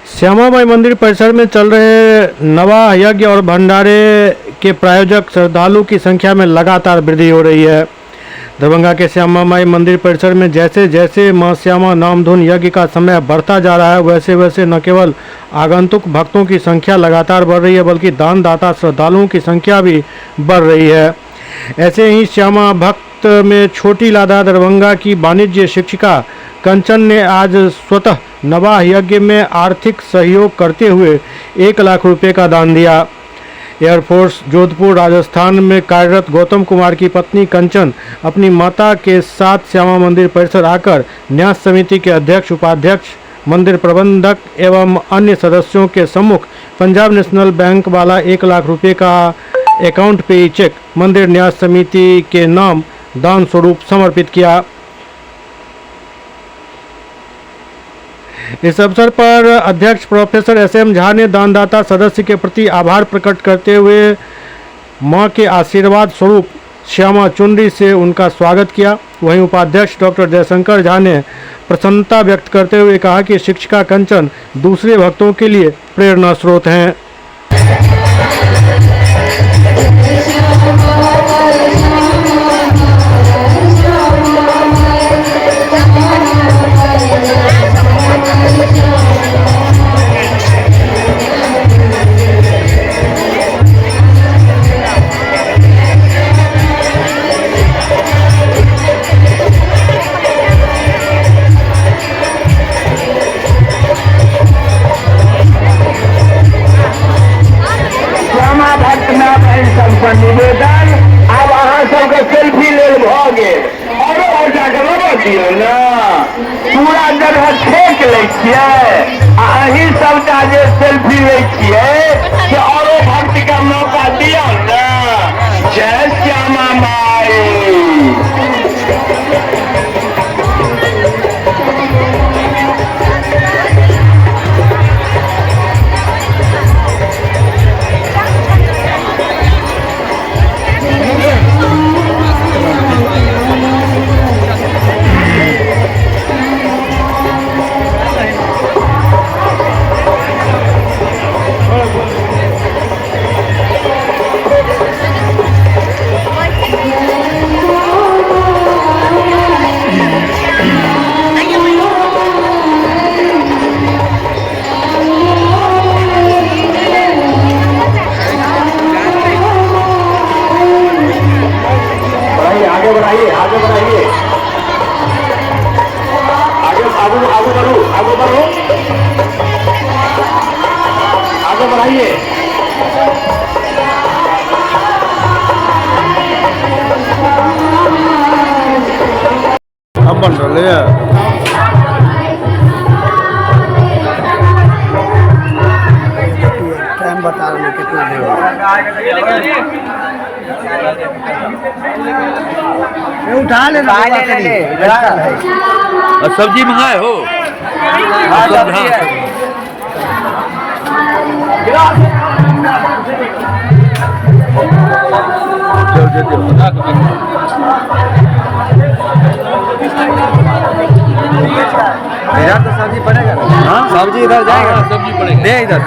श्यामा माई मंदिर परिसर में चल रहे नवा यज्ञ और भंडारे के प्रायोजक श्रद्धालु की संख्या में लगातार वृद्धि हो रही है। दरभंगा के श्यामा माई मंदिर परिसर में जैसे जैसे मां श्यामा नामधुन यज्ञ का समय बढ़ता जा रहा है, वैसे वैसे न केवल आगंतुक भक्तों की संख्या लगातार बढ़ रही है, बल्कि दानदाता श्रद्धालुओं की संख्या भी बढ़ रही है। ऐसे ही श्यामा भक्त में छोटी लादा दरभंगा की वाणिज्य शिक्षिका कंचन ने आज स्वतः नवाह यज्ञ में आर्थिक सहयोग करते हुए 1 लाख रुपए का दान दिया। एयरफोर्स जोधपुर राजस्थान में कार्यरत गौतम कुमार की पत्नी कंचन अपनी माता के साथ श्यामा मंदिर परिसर आकर न्यास समिति के अध्यक्ष, उपाध्यक्ष, मंदिर प्रबंधक एवं अन्य सदस्यों के सम्मुख पंजाब नेशनल बैंक वाला 1 लाख रुपए का अकाउंट पे चेक मंदिर न्यास समिति के नाम दान स्वरूप समर्पित किया। इस अवसर पर अध्यक्ष प्रोफेसर SM झा ने दानदाता सदस्य के प्रति आभार प्रकट करते हुए मां के आशीर्वाद स्वरूप श्यामा चुनरी से उनका स्वागत किया। वहीं उपाध्यक्ष डॉक्टर जयशंकर झा ने प्रसन्नता व्यक्त करते हुए कहा कि शिक्षिका कंचन दूसरे भक्तों के लिए प्रेरणा स्रोत हैं। निवेदन अब अहाँ सबके सेल्फी लेल भ गेल और जाकर लगा दियौ ने, पूरा जगह छेक लै छियै आ अहीं सबटा जे सेल्फी लै छियै से औरो भक्त के मौका दियौ ने। जय श्यामा माई। आगे बढ़ाइए। अब बन रहे हैं टाइम बता रहे कितना देर उठा ले सब्जी मंगाए हो? इधर तो सब्जी पड़ेगा ना? हाँ सब्जी इधर जाएगा, सब्जी पड़ेगा, दे इधर।